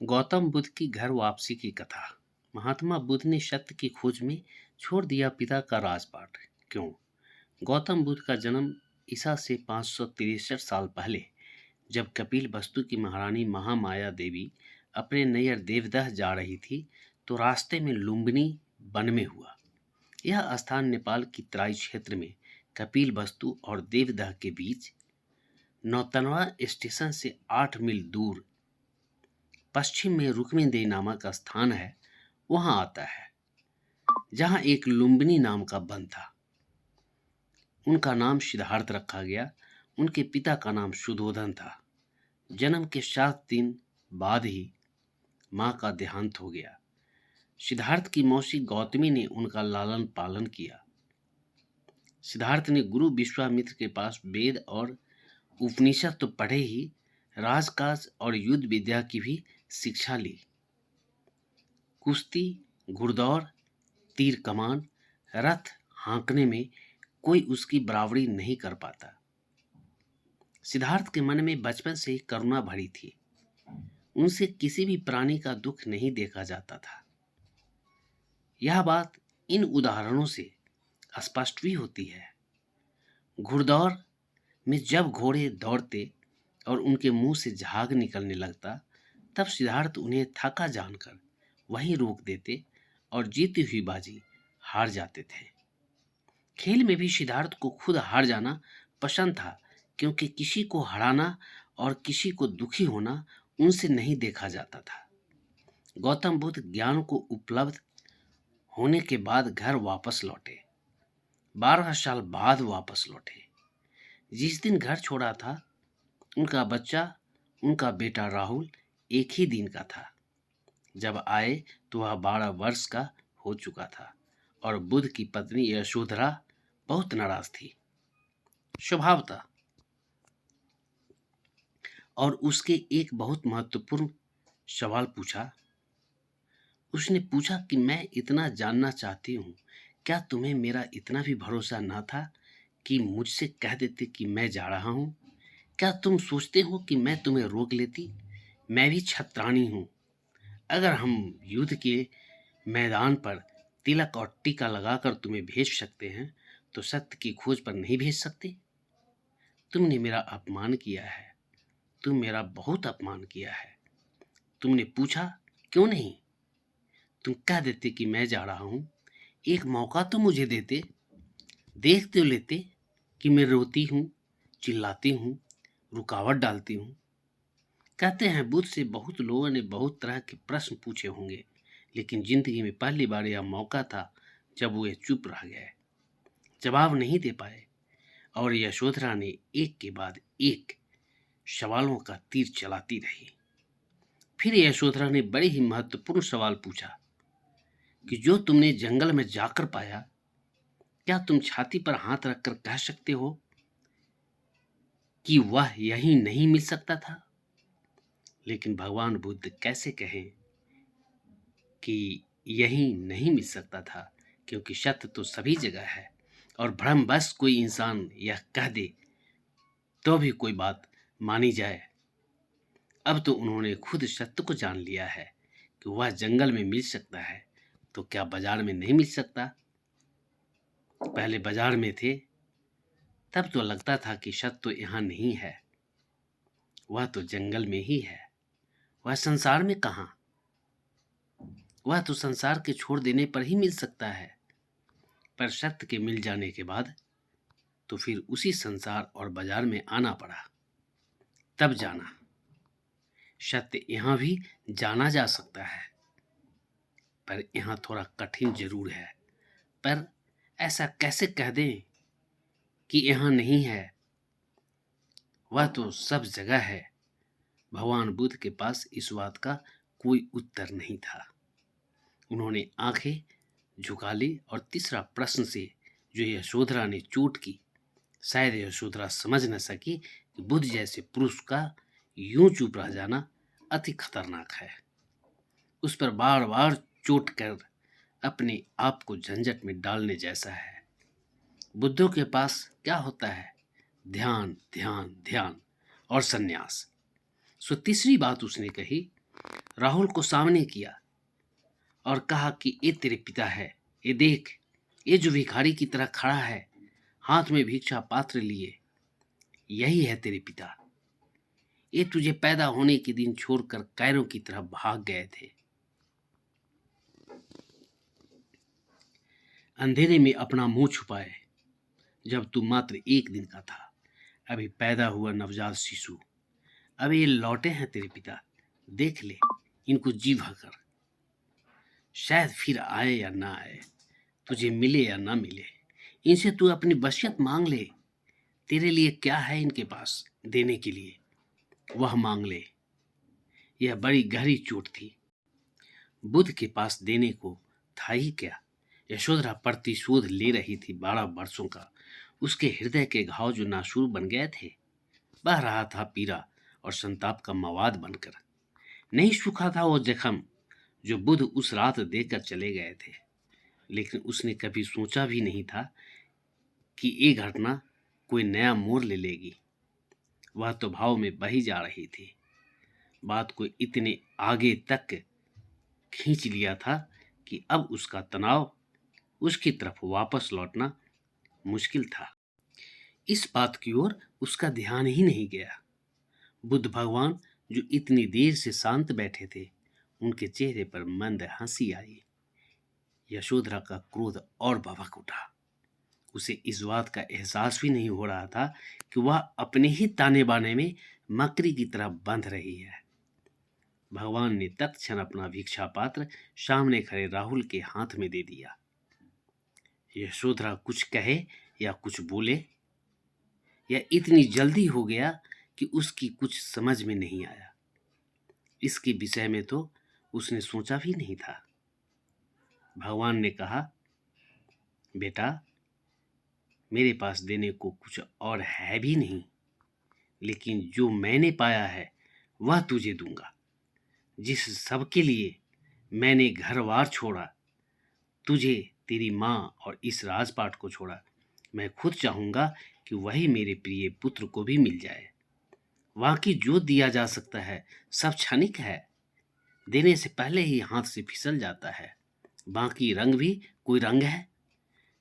गौतम बुद्ध की घर वापसी की कथा। महात्मा बुद्ध ने सत्य की खोज में छोड़ दिया पिता का राजपाट। क्यों? गौतम बुद्ध का जन्म ईसा से 563 साल पहले, जब कपिल वस्तु की महारानी महामाया देवी अपने नैयर देवदह जा रही थी, तो रास्ते में लुम्बिनी वन में हुआ। यह स्थान नेपाल की तराई क्षेत्र में कपिल वस्तु और देवदह के बीच नौतनवा स्टेशन से 8 मील दूर पश्चिम में रुक्मिणी नामक स्थान है, वहां आता है, जहां एक लुम्बिनी नाम का वन था। उनका नाम सिद्धार्थ रखा गया। उनके पिता का नाम शुद्धोधन था। जन्म के 7 दिन बाद ही मां का देहांत हो गया। सिद्धार्थ की मौसी गौतमी ने उनका लालन पालन किया। सिद्धार्थ ने गुरु विश्वामित्र के पास वेद और उपनिषद तो पढ़े ही, राजकाज और युद्ध विद्या की भी शिक्षा ली। कुश्ती, घुड़दौड़, तीर कमान, रथ हाँकने में कोई उसकी बराबरी नहीं कर पाता। सिद्धार्थ के मन में बचपन से ही करुणा भरी थी। उनसे किसी भी प्राणी का दुख नहीं देखा जाता था। यह बात इन उदाहरणों से स्पष्ट भी होती है। घुड़दौड़ में जब घोड़े दौड़ते और उनके मुंह से झाग निकलने लगता, तब सिद्धार्थ उन्हें थका जानकर वहीं रोक देते और जीती हुई बाजी हार जाते थे। खेल में भी सिद्धार्थ को खुद हार जाना पसंद था, क्योंकि किसी को हराना और किसी को दुखी होना उनसे नहीं देखा जाता था। गौतम बुद्ध ज्ञान को उपलब्ध होने के बाद घर वापस लौटे। 12 साल बाद वापस लौटे। जिस दिन घर छोड़ा था, उनका बेटा राहुल एक ही दिन का था। जब आए तो वह 12 वर्ष का हो चुका था और बुद्ध की पत्नी यशोधरा बहुत नाराज थी, स्वभावतः। और उसके एक बहुत महत्वपूर्ण सवाल पूछा। उसने पूछा कि मैं इतना जानना चाहती हूँ, क्या तुम्हें मेरा इतना भी भरोसा न था कि मुझसे कह देते कि मैं जा रहा हूँ? क्या तुम सोचते हो कि मैं तुम्हें रोक लेती? मैं भी क्षत्राणी हूँ। अगर हम युद्ध के मैदान पर तिलक और टीका लगाकर तुम्हें भेज सकते हैं, तो सत्य की खोज पर नहीं भेज सकते? तुमने मेरा अपमान किया है। तुम मेरा बहुत अपमान किया है। तुमने पूछा क्यों नहीं? तुम कह देते कि मैं जा रहा हूं। एक मौका तो मुझे देते, देख तो लेते कि मैं रोती हूं, चिल्लाती हूं, रुकावट डालती हूं। कहते हैं बुद्ध से बहुत लोगों ने बहुत तरह के प्रश्न पूछे होंगे, लेकिन जिंदगी में पहली बार यह मौका था जब वे चुप रह गए, जवाब नहीं दे पाए। और यशोधरा ने एक के बाद एक सवालों का तीर चलाती रही। फिर यशोधरा ने बड़े ही महत्वपूर्ण सवाल पूछा कि जो तुमने जंगल में जाकर पाया, क्या तुम छाती पर हाथ रखकर कह सकते हो कि वह यहीं नहीं मिल सकता था? लेकिन भगवान बुद्ध कैसे कहें कि यहीं नहीं मिल सकता था, क्योंकि सत्य तो सभी जगह है। और भ्रमवश कोई इंसान यह कह दे तो भी कोई बात मानी जाए। अब तो उन्होंने खुद सत्य को जान लिया है कि वह जंगल में मिल सकता है, तो क्या बाजार में नहीं मिल सकता? पहले बाजार में थे, तब तो लगता था कि सत्य तो यहाँ नहीं है, वह तो जंगल में ही है। वह संसार में कहाँ? वह तो संसार के छोड़ देने पर ही मिल सकता है। पर सत्य के मिल जाने के बाद तो फिर उसी संसार और बाजार में आना पड़ा। तब जाना सत्य यहाँ भी जाना जा सकता है, पर यहाँ थोड़ा कठिन जरूर है। पर ऐसा कैसे कह दें कि यहाँ नहीं है? वह तो सब जगह है। भगवान बुद्ध के पास इस बात का कोई उत्तर नहीं था। उन्होंने आंखें झुका ली और तीसरा प्रश्न से जो यशोधरा ने चोट की, शायद यशोधरा समझ न सकी कि बुद्ध जैसे पुरुष का यूं चुप रह जाना अति खतरनाक है। उस पर बार बार चोट कर अपने आप को झंझट में डालने जैसा है। बुद्धों के पास क्या होता है? ध्यान ध्यान ध्यान और सन्यास। सो तीसरी बात उसने कही, राहुल को सामने किया और कहा कि ये तेरे पिता है, ये देख, ये जो भिखारी की तरह खड़ा है, हाथ में भिक्षा पात्र लिए, यही है तेरे पिता। ये तुझे पैदा होने के दिन छोड़कर कैरों की तरह भाग गए थे। अंधेरे में अपना मुंह छुपाए जब तू मात्र 1 दिन का था, अभी पैदा हुआ नवजात शिशु। अब ये लौटे हैं तेरे पिता, देख ले, इनको जी भर। शायद फिर आए या ना आए, तुझे मिले या ना मिले, इनसे तू अपनी वसीयत मांग ले। तेरे लिए क्या है इनके पास देने के लिए, वह मांग ले। यह बड़ी गहरी चोट थी। बुद्ध के पास देने को था ही क्या। यशोधरा प्रतिशोध ले रही थी 12 वर्षों का। उसके हृदय के घाव जो नासूर बन गए थे, बह रहा था पीड़ा और संताप का मवाद बनकर। नहीं सूखा था वो जख्म जो बुद्ध उस रात देकर चले गए थे, लेकिन उसने कभी सोचा भी नहीं था कि ये घटना कोई नया मोड़ ले लेगी। वह तो भाव में बही जा रही थी। बात को इतने आगे तक खींच लिया था कि अब उसका तनाव, उसकी तरफ वापस लौटना मुश्किल था। इस बात की ओर उसका ध्यान ही नहीं गया। बुद्ध भगवान जो इतनी देर से शांत बैठे थे, उनके चेहरे पर मंद हंसी आई। यशोधरा का क्रोध और भभक उठा। उसे इस बात का एहसास भी नहीं हो रहा था कि वह अपने ही ताने बाने में मकड़ी की तरह बंध रही है। भगवान ने तत्क्षण अपना भिक्षा पात्र सामने खड़े राहुल के हाथ में दे दिया। यशोधरा कुछ कहे या कुछ बोले, यह इतनी जल्दी हो गया कि उसकी कुछ समझ में नहीं आया। इसके विषय में तो उसने सोचा भी नहीं था। भगवान ने कहा, बेटा, मेरे पास देने को कुछ और है भी नहीं, लेकिन जो मैंने पाया है वह तुझे दूंगा। जिस सब के लिए मैंने घर बार छोड़ा, तुझे, तेरी माँ और इस राजपाट को छोड़ा, मैं खुद चाहूंगा कि वही मेरे प्रिय पुत्र को भी मिल जाए। बाकी जो दिया जा सकता है सब क्षणिक है, देने से पहले ही हाथ से फिसल जाता है। बाकी रंग भी कोई रंग है,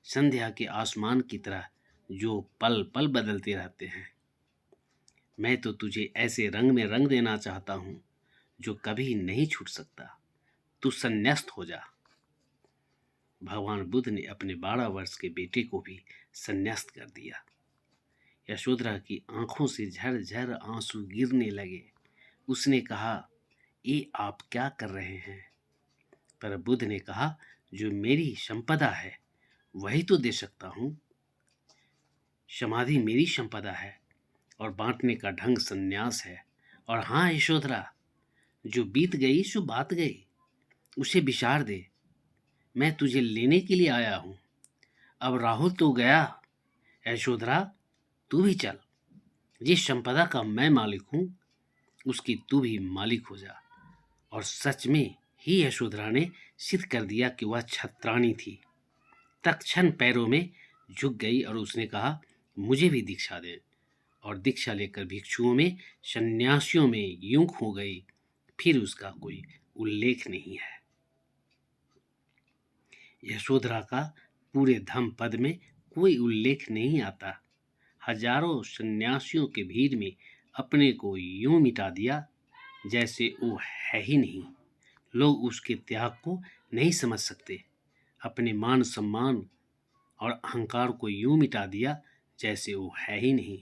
संध्या के आसमान की तरह जो पल पल बदलते रहते हैं। मैं तो तुझे ऐसे रंग में रंग देना चाहता हूं जो कभी नहीं छूट सकता। तू संन्यास्त हो जा। भगवान बुद्ध ने अपने 12 वर्ष के बेटे को भी संन्यास्त कर दिया। यशोधरा की आंखों से झरझर आंसू गिरने लगे। उसने कहा, ये आप क्या कर रहे हैं? पर बुद्ध ने कहा, जो मेरी संपदा है वही तो दे सकता हूं। समाधि मेरी संपदा है और बांटने का ढंग संन्यास है। और हाँ यशोधरा, जो बीत गई सो बात गई, उसे विचार दे। मैं तुझे लेने के लिए आया हूं। अब राहुल तो गया, यशोधरा तू भी चल। जिस संपदा का मैं मालिक हूं, उसकी तू भी मालिक हो जा। और सच में ही यशोधरा ने सिद्ध कर दिया कि वह छत्राणी थी। तत्क्षण पैरों में झुक गई और उसने कहा, मुझे भी दीक्षा दे। और दीक्षा लेकर भिक्षुओं में, सन्यासियों में यूं हो गई। फिर उसका कोई उल्लेख नहीं है। यशोधरा का पूरे धम्मपद में कोई उल्लेख नहीं आता। हजारों सन्यासियों के भीड़ में अपने को यूं मिटा दिया जैसे वो है ही नहीं। लोग उसके त्याग को नहीं समझ सकते। अपने मान सम्मान और अहंकार को यूं मिटा दिया जैसे वो है ही नहीं।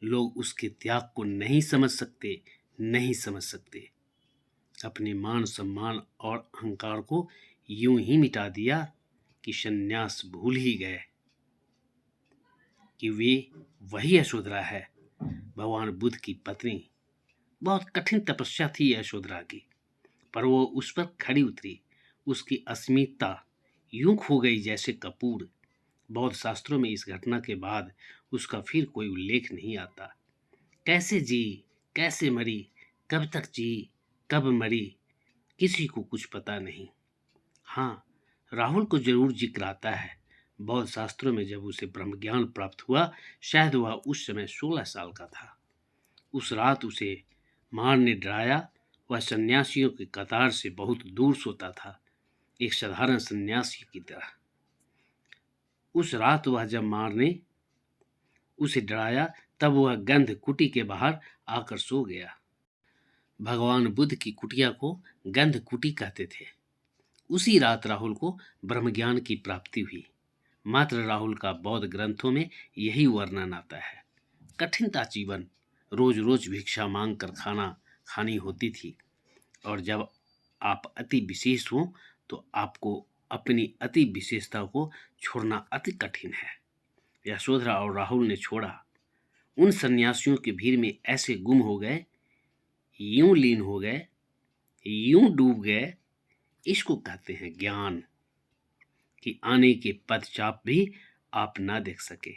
लोग उसके त्याग को नहीं समझ सकते, नहीं समझ सकते। अपने मान सम्मान और अहंकार को यूं ही मिटा दिया कि संन्यास भूल ही गए कि वे वही यशोधरा है, भगवान बुद्ध की पत्नी। बहुत कठिन तपस्या थी यशोधरा की, पर वो उस पर खड़ी उतरी। उसकी अस्मिता यूं खो गई जैसे कपूर। बौद्ध शास्त्रों में इस घटना के बाद उसका फिर कोई उल्लेख नहीं आता। कैसे जी, कैसे मरी, कब तक जी, कब मरी, किसी को कुछ पता नहीं। हाँ, राहुल को जरूर जिक्र आता है। बौद्ध शास्त्रों में जब उसे ब्रह्म ज्ञान प्राप्त हुआ, शायद वह उस समय 16 साल का था। उस रात उसे मार ने डराया। वह सन्यासियों की कतार से बहुत दूर सोता था, एक साधारण सन्यासी की तरह। उस रात वह जब मार ने उसे डराया, तब वह गंध कुटी के बाहर आकर सो गया। भगवान बुद्ध की कुटिया को गंध कुटी कहते थे। उसी रात राहुल को ब्रह्मज्ञान की प्राप्ति हुई। मात्र राहुल का बौद्ध ग्रंथों में यही वर्णन आता है। कठिन था जीवन, रोज रोज भिक्षा मांग कर खाना खानी होती थी, और जब आप अति विशेष हो तो आपको अपनी अति विशेषता को छोड़ना अति कठिन है। यशोधरा और राहुल ने छोड़ा। उन सन्यासियों की भीड़ में ऐसे गुम हो गए, यूं लीन हो गए, यूं डूब गए, इसको कहते हैं ज्ञान, कि आने के पदचाप भी आप ना देख सके।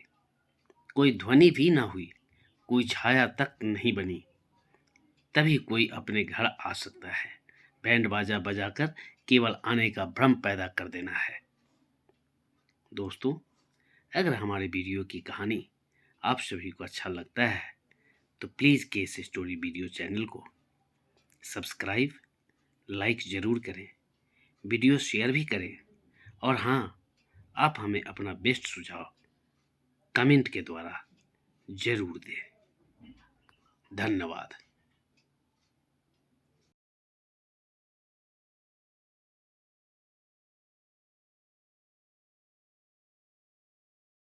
कोई ध्वनि भी ना हुई, कोई छाया तक नहीं बनी। तभी कोई अपने घर आ सकता है। बैंड बाजा बजाकर केवल आने का भ्रम पैदा कर देना है। दोस्तों, अगर हमारे वीडियो की कहानी आप सभी को अच्छा लगता है तो please case story video channel को सब्सक्राइब, लाइक ज़रूर करें, वीडियो शेयर भी करें, और हाँ, आप हमें अपना बेस्ट सुझाव कमेंट के द्वारा ज़रूर दें। धन्यवाद।